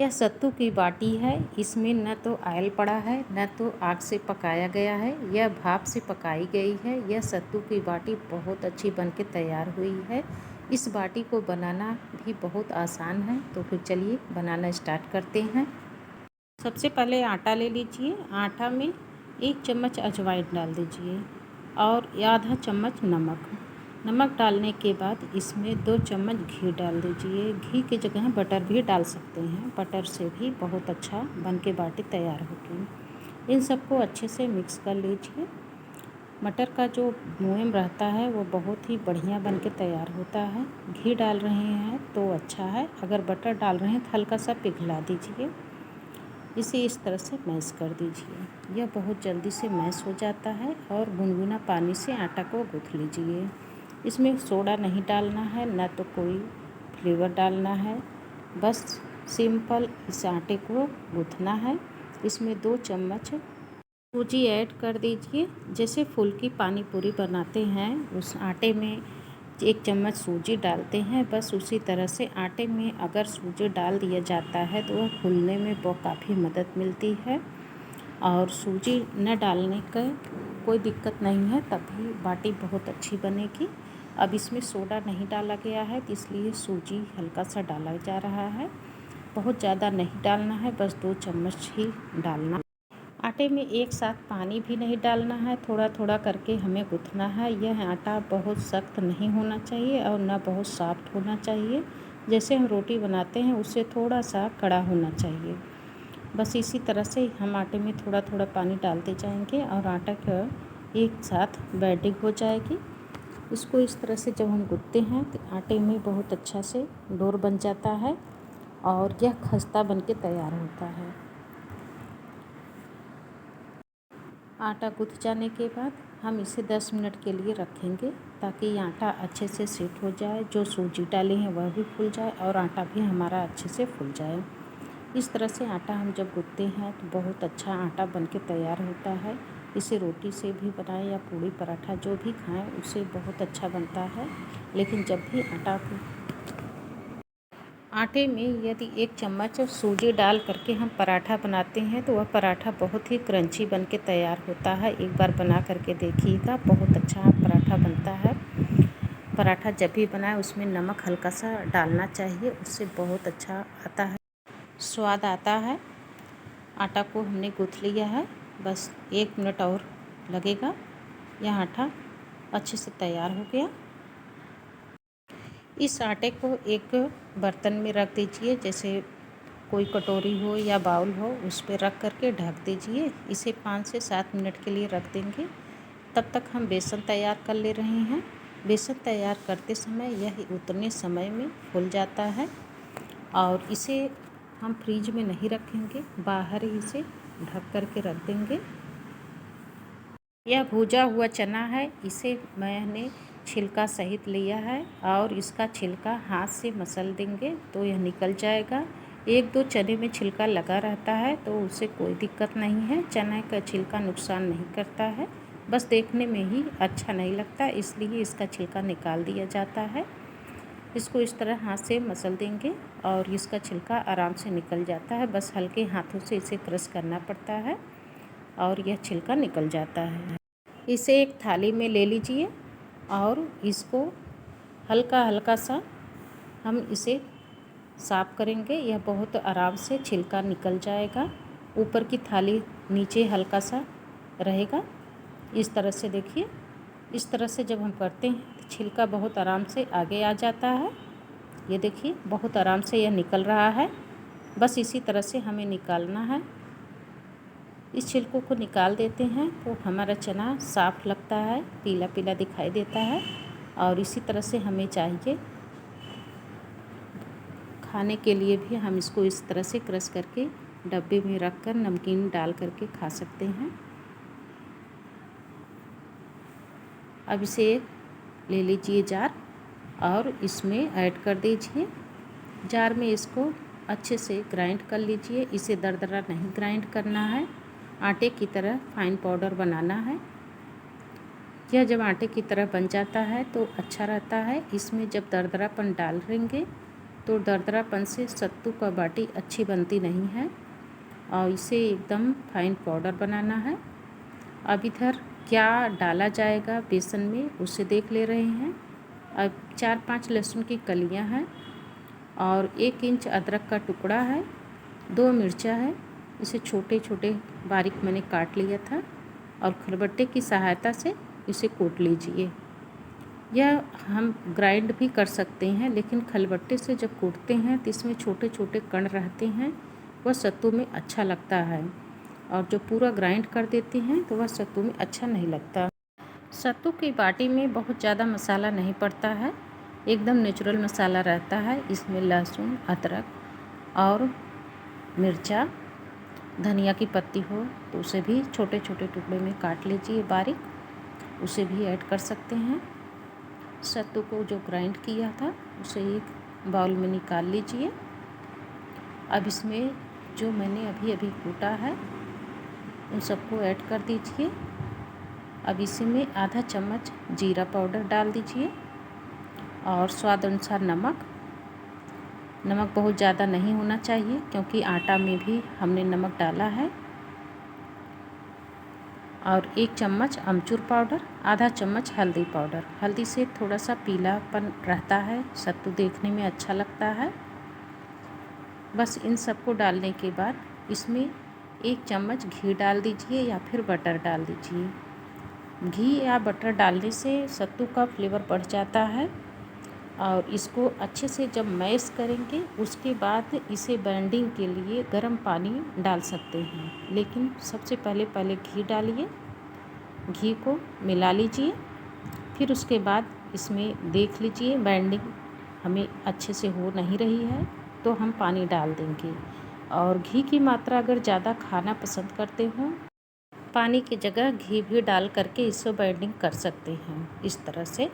यह सत्तू की बाटी है। इसमें न तो ऑयल पड़ा है न तो आग से पकाया गया है, यह भाप से पकाई गई है। यह सत्तू की बाटी बहुत अच्छी बनके तैयार हुई है। इस बाटी को बनाना भी बहुत आसान है, तो फिर चलिए बनाना स्टार्ट करते हैं। सबसे पहले आटा ले लीजिए। आटा में 1 चम्मच अजवाइन डाल दीजिए और आधा चम्मच नमक डालने के बाद इसमें 2 चम्मच घी डाल दीजिए। घी की जगह बटर भी डाल सकते हैं, बटर से भी बहुत अच्छा बन के बाटी तैयार होगी। इन सबको अच्छे से मिक्स कर लीजिए। मटर का जो मुलायम रहता है वो बहुत ही बढ़िया बन के तैयार होता है। घी डाल रहे हैं तो अच्छा है, अगर बटर डाल रहे हैं तो हल्का सा पिघला दीजिए। इसे इस तरह से मैश कर दीजिए। यह बहुत जल्दी से मैश हो जाता है और गुनगुना पानी से आटा को गूँथ लीजिए। इसमें सोडा नहीं डालना है, ना तो कोई फ्लेवर डालना है, बस सिंपल इस आटे को गूँथना है। इसमें 2 चम्मच सूजी ऐड कर दीजिए। जैसे फुल्की पानी पूरी बनाते हैं उस आटे में 1 चम्मच सूजी डालते हैं, बस उसी तरह से आटे में अगर सूजी डाल दिया जाता है तो वह फूलने में बहुत काफ़ी मदद मिलती है। और सूजी न डालने का कोई दिक्कत नहीं है, तभी बाटी बहुत अच्छी बनेगी। अब इसमें सोडा नहीं डाला गया है तो इसलिए सूजी हल्का सा डाला जा रहा है, बहुत ज़्यादा नहीं डालना है, बस 2 चम्मच ही डालना। आटे में एक साथ पानी भी नहीं डालना है, थोड़ा थोड़ा करके हमें गूँथना है। यह आटा बहुत सख्त नहीं होना चाहिए और ना बहुत सॉफ्ट होना चाहिए। जैसे हम रोटी बनाते हैं उससे थोड़ा सा कड़ा होना चाहिए। बस इसी तरह से हम आटे में थोड़ा थोड़ा पानी डालते जाएंगे और आटा का एक साथ बैटिंग हो जाएगी। इसको इस तरह से जब हम गूँथते हैं तो आटे में बहुत अच्छा से डोर बन जाता है और यह खस्ता बन के तैयार होता है। आटा गूँथ जाने के बाद हम इसे 10 मिनट के लिए रखेंगे ताकि आटा अच्छे से सेट हो जाए। जो सूजी डाले हैं वह भी फूल जाए और आटा भी हमारा अच्छे से फूल जाए। इस तरह से आटा हम जब गूँथते हैं तो बहुत अच्छा आटा बनके तैयार होता है। इसे रोटी से भी बनाएं या पूड़ी पराठा जो भी खाएं उससे बहुत अच्छा बनता है। लेकिन जब भी आटे में यदि 1 चम्मच सूजी डाल करके हम पराठा बनाते हैं तो वह पराठा बहुत ही क्रंची बन के तैयार होता है। एक बार बना करके देखिएगा, बहुत अच्छा पराठा बनता है। पराठा जब भी बनाए उसमें नमक हल्का सा डालना चाहिए, उससे बहुत अच्छा आता है, स्वाद आता है। आटा को हमने गूँथ लिया है, बस 1 मिनट और लगेगा। यह आटा अच्छे से तैयार हो गया। इस आटे को एक बर्तन में रख दीजिए, जैसे कोई कटोरी हो या बाउल हो, उस पर रख करके ढक दीजिए। इसे 5 से 7 मिनट के लिए रख देंगे। तब तक हम बेसन तैयार कर ले रहे हैं। बेसन तैयार करते समय यह उतने समय में फूल जाता है और इसे हम फ्रिज में नहीं रखेंगे, बाहर ही इसे ढक करके रख देंगे। यह भुजा हुआ चना है, इसे मैंने छिलका सहित लिया है और इसका छिलका हाथ से मसल देंगे तो यह निकल जाएगा। 1-2 चने में छिलका लगा रहता है तो उससे कोई दिक्कत नहीं है। चने का छिलका नुकसान नहीं करता है, बस देखने में ही अच्छा नहीं लगता, इसलिए इसका छिलका निकाल दिया जाता है। इसको इस तरह हाथ से मसल देंगे और इसका छिलका आराम से निकल जाता है। बस हल्के हाथों से इसे क्रश करना पड़ता है और यह छिलका निकल जाता है। इसे एक थाली में ले लीजिए और इसको हल्का हल्का सा हम इसे साफ़ करेंगे। यह बहुत आराम से छिलका निकल जाएगा। ऊपर की थाली नीचे हल्का सा रहेगा, इस तरह से देखिए। इस तरह से जब हम करते हैं तो छिलका बहुत आराम से आगे आ जाता है। ये देखिए बहुत आराम से यह निकल रहा है। बस इसी तरह से हमें निकालना है। इस छिलकों को निकाल देते हैं तो हमारा चना साफ़ लगता है, पीला पीला दिखाई देता है। और इसी तरह से हमें चाहिए खाने के लिए भी हम इसको इस तरह से क्रश करके डब्बे में रख कर नमकीन डाल करके खा सकते हैं। अब इसे ले लीजिए जार और इसमें ऐड कर दीजिए। जार में इसको अच्छे से ग्राइंड कर लीजिए। इसे दरदरा नहीं ग्राइंड करना है, आटे की तरह फाइन पाउडर बनाना है। यह जब आटे की तरह बन जाता है तो अच्छा रहता है। इसमें जब दरदरापन डाल देंगे तो दरदरापन से सत्तू का बाटी अच्छी बनती नहीं है और इसे एकदम फाइन पाउडर बनाना है। अब इधर क्या डाला जाएगा बेसन में उसे देख ले रहे हैं। अब 4-5 लहसुन की कलियां हैं और 1 इंच अदरक का टुकड़ा है, 2 मिर्चा है, इसे छोटे छोटे बारीक मैंने काट लिया था और खलबट्टे की सहायता से इसे कूट लीजिए। यह हम ग्राइंड भी कर सकते हैं, लेकिन खलबट्टे से जब कूटते हैं तो इसमें छोटे छोटे कण रहते हैं, वह सत्तू में अच्छा लगता है और जो पूरा ग्राइंड कर देते हैं तो वह सत्तू में अच्छा नहीं लगता। सत्तू की बाटी में बहुत ज़्यादा मसाला नहीं पड़ता है, एकदम नेचुरल मसाला रहता है। इसमें लहसुन, अदरक और मिर्चा, धनिया की पत्ती हो तो उसे भी छोटे छोटे टुकड़े में काट लीजिए बारीक, उसे भी ऐड कर सकते हैं। सत्तू को जो ग्राइंड किया था उसे एक बाउल में निकाल लीजिए। अब इसमें जो मैंने अभी अभी कूटा है उन सबको ऐड कर दीजिए। अब इसी में आधा चम्मच जीरा पाउडर डाल दीजिए और स्वाद अनुसार नमक। नमक बहुत ज़्यादा नहीं होना चाहिए क्योंकि आटा में भी हमने नमक डाला है। और 1 चम्मच अमचूर पाउडर, आधा चम्मच हल्दी पाउडर। हल्दी से थोड़ा सा पीलापन रहता है, सत्तू देखने में अच्छा लगता है। बस इन सबको डालने के बाद इसमें 1 चम्मच घी डाल दीजिए या फिर बटर डाल दीजिए। घी या बटर डालने से सत्तू का फ्लेवर बढ़ जाता है और इसको अच्छे से जब मैश करेंगे उसके बाद इसे बाइंडिंग के लिए गर्म पानी डाल सकते हैं, लेकिन सबसे पहले घी डालिए, घी को मिला लीजिए, फिर उसके बाद इसमें देख लीजिए बाइंडिंग हमें अच्छे से हो नहीं रही है तो हम पानी डाल देंगे। और घी की मात्रा अगर ज़्यादा खाना पसंद करते हो, पानी की जगह घी भी डाल करके इसको बाइंडिंग कर सकते हैं। इस तरह से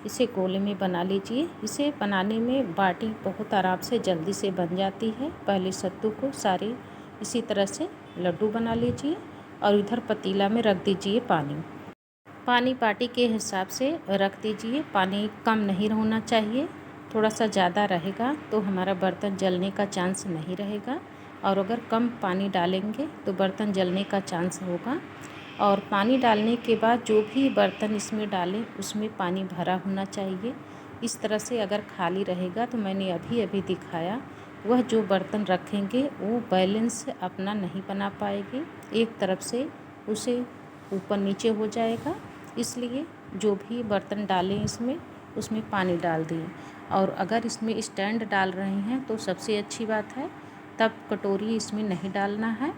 इसे गोले में बना लीजिए। इसे बनाने में बाटी बहुत आराम से जल्दी से बन जाती है। पहले सत्तू को सारे इसी तरह से लड्डू बना लीजिए और इधर पतीला में रख दीजिए पानी बाटी के हिसाब से रख दीजिए। पानी कम नहीं होना चाहिए, थोड़ा सा ज़्यादा रहेगा तो हमारा बर्तन जलने का चांस नहीं रहेगा और अगर कम पानी डालेंगे तो बर्तन जलने का चांस होगा। और पानी डालने के बाद जो भी बर्तन इसमें डालें उसमें पानी भरा होना चाहिए। इस तरह से अगर खाली रहेगा तो मैंने अभी अभी दिखाया वह जो बर्तन रखेंगे वो बैलेंस अपना नहीं बना पाएगी, एक तरफ से उसे ऊपर नीचे हो जाएगा। इसलिए जो भी बर्तन डालें इसमें उसमें पानी डाल दें। और अगर इसमें स्टैंड डाल रहे हैं तो सबसे अच्छी बात है, तब कटोरी इसमें नहीं डालना है।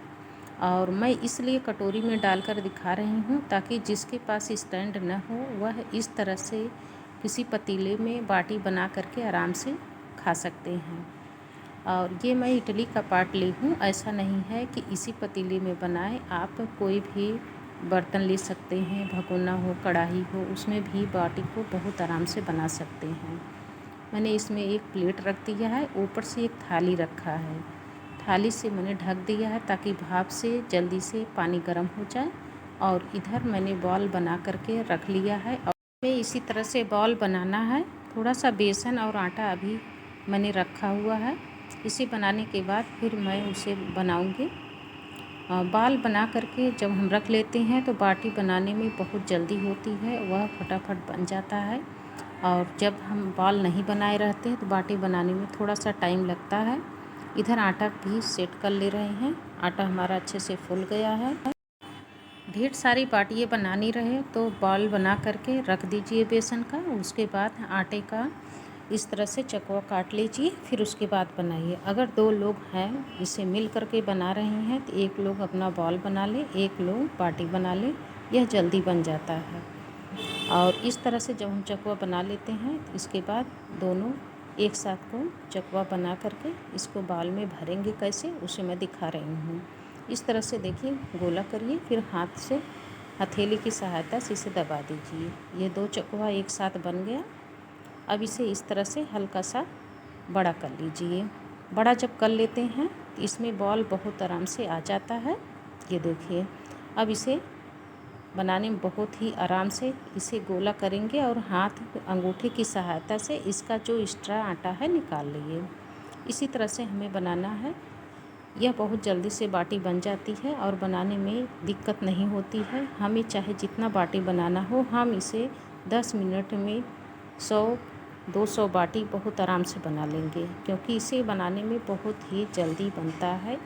और मैं इसलिए कटोरी में डालकर दिखा रही हूँ ताकि जिसके पास स्टैंड न हो वह इस तरह से किसी पतीले में बाटी बना करके आराम से खा सकते हैं। और ये मैं इडली का पाट ली हूँ, ऐसा नहीं है कि इसी पतीले में बनाएं। आप कोई भी बर्तन ले सकते हैं, भगोना हो, कढ़ाई हो, उसमें भी बाटी को बहुत आराम से बना सकते हैं। मैंने इसमें एक प्लेट रख दिया है, ऊपर से एक थाली रखा है, थाली से मैंने ढक दिया है ताकि भाप से जल्दी से पानी गर्म हो जाए। और इधर मैंने बॉल बना करके रख लिया है और मैं इसी तरह से बॉल बनाना है। थोड़ा सा बेसन और आटा अभी मैंने रखा हुआ है, इसे बनाने के बाद फिर मैं उसे बनाऊंगी। बाल बना करके जब हम रख लेते हैं तो बाटी बनाने में बहुत जल्दी होती है, वह फटाफट बन जाता है। और जब हम बाल नहीं बनाए रहते हैं तो बाटी बनाने में थोड़ा सा टाइम लगता है। इधर आटा भी सेट कर ले रहे हैं, आटा हमारा अच्छे से फूल गया है। ढेर सारी बाटियाँ बनानी रहे तो बॉल बना करके रख दीजिए बेसन का, उसके बाद आटे का इस तरह से चकवा काट लीजिए, फिर उसके बाद बनाइए। अगर 2 लोग हैं इसे मिल करके बना रहे हैं तो एक लोग अपना बॉल बना ले, एक लोग बाटी बना ले, यह जल्दी बन जाता है। और इस तरह से जब हम चकवा बना लेते हैं तो इसके बाद दोनों एक साथ को चकवा बना करके इसको बाल में भरेंगे कैसे, उसे मैं दिखा रही हूँ। इस तरह से देखिए गोला करिए, फिर हाथ से हथेली की सहायता से इसे दबा दीजिए। ये 2 चकवा एक साथ बन गया। अब इसे इस तरह से हल्का सा बड़ा कर लीजिए। बड़ा जब कर लेते हैं तो इसमें बॉल बहुत आराम से आ जाता है। ये देखिए, अब इसे बनाने में बहुत ही आराम से इसे गोला करेंगे और हाथ अंगूठे की सहायता से इसका जो एक्स्ट्रा आटा है निकाल लीजिए। इसी तरह से हमें बनाना है। यह बहुत जल्दी से बाटी बन जाती है और बनाने में दिक्कत नहीं होती है। हमें चाहे जितना बाटी बनाना हो, हम इसे 10 मिनट में 100-200 बाटी बहुत आराम से बना लेंगे, क्योंकि इसे बनाने में बहुत ही जल्दी बनता है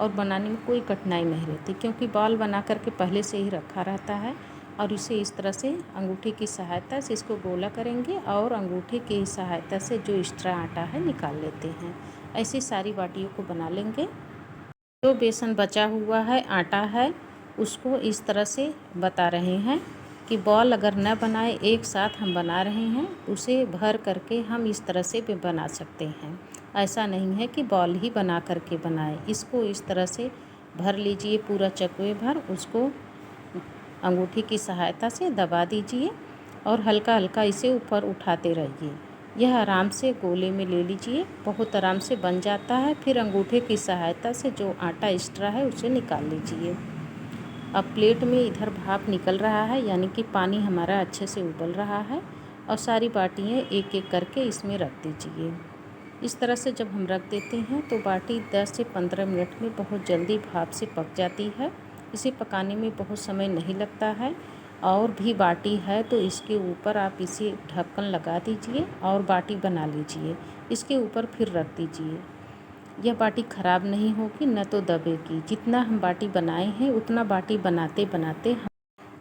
और बनाने में कोई कठिनाई नहीं रहती, क्योंकि बॉल बना करके पहले से ही रखा रहता है। और इसे इस तरह से अंगूठे की सहायता से इसको गोला करेंगे और अंगूठे की सहायता से जो एक्स्ट्रा आटा है निकाल लेते हैं। ऐसी सारी बाटियों को बना लेंगे। जो बेसन बचा हुआ है, आटा है, उसको इस तरह से बता रहे हैं कि बॉल अगर न बनाए, एक साथ हम बना रहे हैं, उसे भर करके हम इस तरह से भी बना सकते हैं। ऐसा नहीं है कि बॉल ही बना करके बनाए। इसको इस तरह से भर लीजिए, पूरा चकवे भर उसको अंगूठी की सहायता से दबा दीजिए और हल्का हल्का इसे ऊपर उठाते रहिए। यह आराम से गोले में ले लीजिए, बहुत आराम से बन जाता है। फिर अंगूठे की सहायता से जो आटा एक्स्ट्रा है उसे निकाल लीजिए। अब प्लेट में इधर भाप निकल रहा है, यानी कि पानी हमारा अच्छे से उबल रहा है और सारी बाटियाँ एक एक करके इसमें रख दीजिए। इस तरह से जब हम रख देते हैं तो बाटी 10 से 15 मिनट में बहुत जल्दी भाप से पक जाती है। इसे पकाने में बहुत समय नहीं लगता है। और भी बाटी है तो इसके ऊपर आप इसे ढक्कन लगा दीजिए और बाटी बना लीजिए। इसके ऊपर फिर रख दीजिए। यह बाटी ख़राब नहीं होगी, न तो दबेगी। जितना हम बाटी बनाए हैं उतना बाटी बनाते बनाते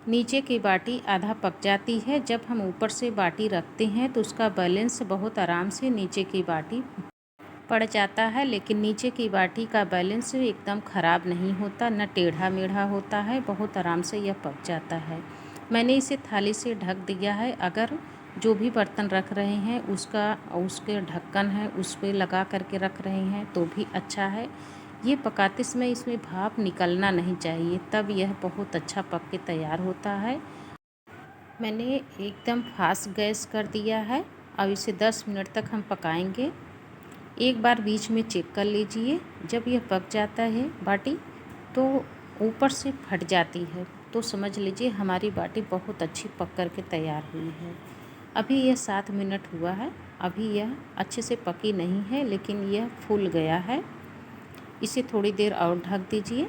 नीचे की बाटी आधा पक जाती है। जब हम ऊपर से बाटी रखते हैं तो उसका बैलेंस बहुत आराम से नीचे की बाटी पड़ जाता है, लेकिन नीचे की बाटी का बैलेंस एकदम ख़राब नहीं होता, न टेढ़ा मेढ़ा होता है, बहुत आराम से यह पक जाता है। मैंने इसे थाली से ढक दिया है। अगर जो भी बर्तन रख रहे हैं उसके ढक्कन है उस पर लगा करके रख रहे हैं तो भी अच्छा है। ये पकाते समय इसमें भाप निकलना नहीं चाहिए, तब यह बहुत अच्छा पक के तैयार होता है। मैंने एकदम फास्ट गैस कर दिया है। अब इसे 10 मिनट तक हम पकाएंगे। एक बार बीच में चेक कर लीजिए। जब यह पक जाता है बाटी तो ऊपर से फट जाती है, तो समझ लीजिए हमारी बाटी बहुत अच्छी पक कर के तैयार हुई है। अभी यह 7 मिनट हुआ है। अभी यह अच्छे से पकी नहीं है, लेकिन यह फूल गया है। इसे थोड़ी देर और ढक दीजिए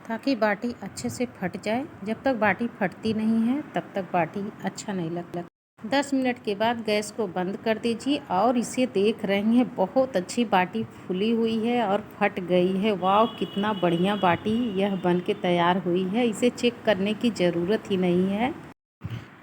ताकि बाटी अच्छे से फट जाए। जब तक बाटी फटती नहीं है तब तक बाटी अच्छा नहीं लगता। 10 मिनट के बाद गैस को बंद कर दीजिए और इसे देख रहे हैं बहुत अच्छी बाटी फूली हुई है और फट गई है। वाह, कितना बढ़िया बाटी यह बन के तैयार हुई है। इसे चेक करने की ज़रूरत ही नहीं है।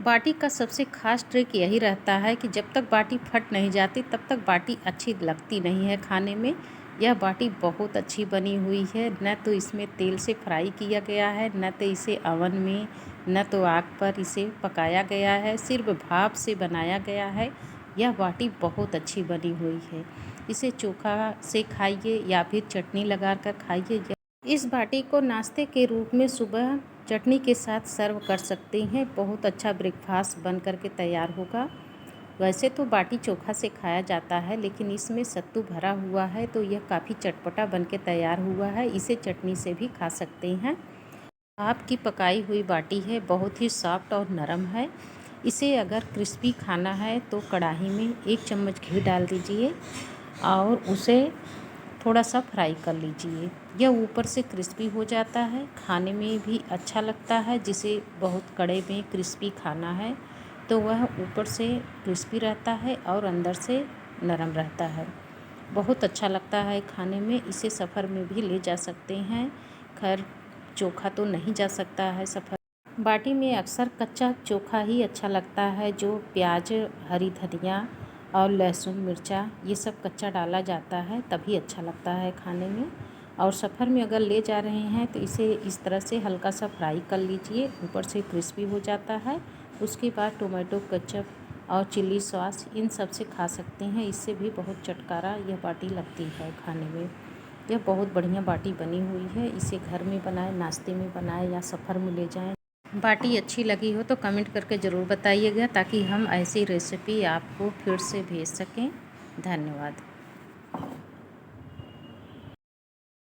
बाटी का सबसे खास ट्रिक यही रहता है कि जब तक बाटी फट नहीं जाती तब तक बाटी अच्छी लगती नहीं है खाने में। यह बाटी बहुत अच्छी बनी हुई है। न तो इसमें तेल से फ्राई किया गया है, न तो इसे अवन में, न तो आग पर इसे पकाया गया है, सिर्फ भाप से बनाया गया है। यह बाटी बहुत अच्छी बनी हुई है। इसे चोखा से खाइए या फिर चटनी लगा कर खाइए। इस बाटी को नाश्ते के रूप में सुबह चटनी के साथ सर्व कर सकते हैं। बहुत अच्छा ब्रेकफास्ट बन करके तैयार होगा। वैसे तो बाटी चोखा से खाया जाता है, लेकिन इसमें सत्तू भरा हुआ है तो यह काफ़ी चटपटा बन के तैयार हुआ है। इसे चटनी से भी खा सकते हैं। आपकी पकाई हुई बाटी है, बहुत ही सॉफ्ट और नरम है। इसे अगर क्रिस्पी खाना है तो कढ़ाई में 1 चम्मच घी डाल दीजिए और उसे थोड़ा सा फ्राई कर लीजिए। यह ऊपर से क्रिस्पी हो जाता है, खाने में भी अच्छा लगता है। जिसे बहुत कड़े में क्रिस्पी खाना है तो वह ऊपर से क्रिस्पी रहता है और अंदर से नरम रहता है। बहुत अच्छा लगता है खाने में। इसे सफ़र में भी ले जा सकते हैं। खैर, चोखा तो नहीं जा सकता है सफ़र। बाटी में अक्सर कच्चा चोखा ही अच्छा लगता है, जो प्याज, हरी धनिया और लहसुन मिर्चा ये सब कच्चा डाला जाता है, तभी अच्छा लगता है खाने में। और सफ़र में अगर ले जा रहे हैं तो इसे इस तरह से हल्का सा फ्राई कर लीजिए, ऊपर से क्रिस्पी हो जाता है। उसके बाद टोमेटो केचप और चिल्ली सॉस इन सब से खा सकते हैं। इससे भी बहुत चटकारा यह बाटी लगती है खाने में। यह बहुत बढ़िया बाटी बनी हुई है। इसे घर में बनाएं, नाश्ते में बनाएं या सफ़र में ले जाएं। बाटी अच्छी लगी हो तो कमेंट करके ज़रूर बताइएगा, ताकि हम ऐसी रेसिपी आपको फिर से भेज सकें। धन्यवाद।